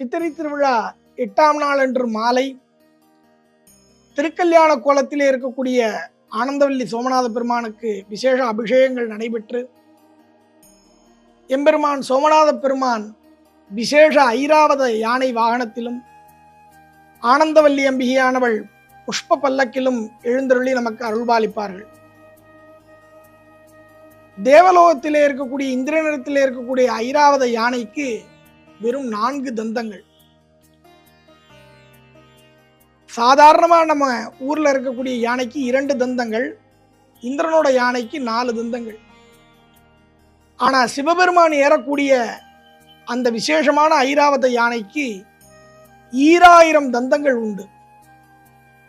சித்திரை திருவிழா 8ஆம் நாள் அன்று மாலை திருக்கல்யாண கோலத்திலே இருக்கக்கூடிய ஆனந்தவல்லி சோமநாத பெருமானுக்கு விசேஷ அபிஷேகங்கள் நடைபெற்று எம்பெருமான் சோமநாத பெருமான் விசேஷ ஐராவத யானை வாகனத்திலும் ஆனந்தவல்லி அம்பிகையானவள் புஷ்ப பல்லக்கிலும் எழுந்தருளி நமக்கு அருள்பாலிப்பார்கள். தேவலோகத்திலே இருக்கக்கூடிய இந்திரனிடத்திலே இருக்கக்கூடிய ஐராவத யானைக்கு வெறும் 4 தந்தங்கள். சாதாரணமாக நம்ம ஊர்ல இருக்கக்கூடிய யானைக்கு 2 தந்தங்கள், இந்திரனோட யானைக்கு 4 தந்தங்கள். ஆனா சிவபெருமான் ஏறக்கூடிய அந்த விசேஷமான ஐராவத யானைக்கு 1000 தந்தங்கள் உண்டு.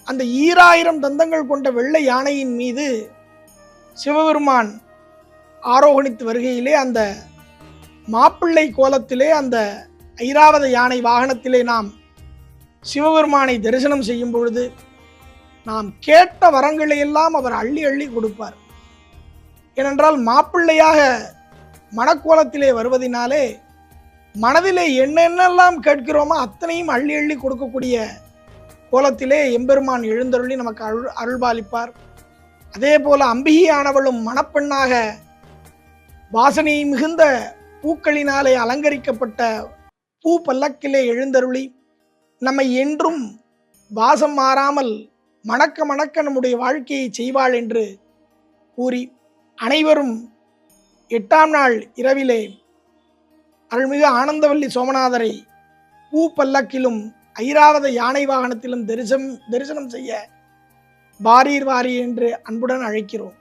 அந்த 1000 தந்தங்கள் கொண்ட வெள்ளை யானையின் மீது சிவபெருமான் ஆரோகணித்து வருகையிலே அந்த மாப்பிள்ளை கோலத்திலே அந்த ஐராவத யானை வாகனத்திலே நாம் சிவபெருமானை தரிசனம் செய்யும் பொழுது நாம் கேட்ட வரங்களை எல்லாம் அவர் அள்ளி அள்ளி கொடுப்பார். ஏனென்றால் மாப்பிள்ளையாக மணக்கோலத்திலே வருவதனாலே மனதிலே என்னென்னலாம் கேட்கிறோமோ அத்தனையும் அள்ளி அள்ளி கொடுக்கக்கூடிய கோலத்திலே எம்பெருமான் எழுந்தருளி நமக்கு அருள்பாலிப்பார். அதே போல அம்பிகையானவளும் மணப்பெண்ணாக வாசனை மிகுந்த பூக்களினாலே அலங்கரிக்கப்பட்ட பூ பல்லக்கிலே எழுந்தருளி நம்மை என்றும் வாசம் மாறாமல் மணக்க மணக்க நம்முடைய வாழ்க்கையை செய்வாள் என்று கூறி அனைவரும் 8ஆம் நாள் இரவிலே அருள்மிகு ஆனந்தவல்லி சோமநாதரை பூ பல்லக்கிலும் ஐராவத யானை வாகனத்திலும் தரிசனம் செய்ய வாரீர் வாரி என்று அன்புடன் அழைக்கிறோம்.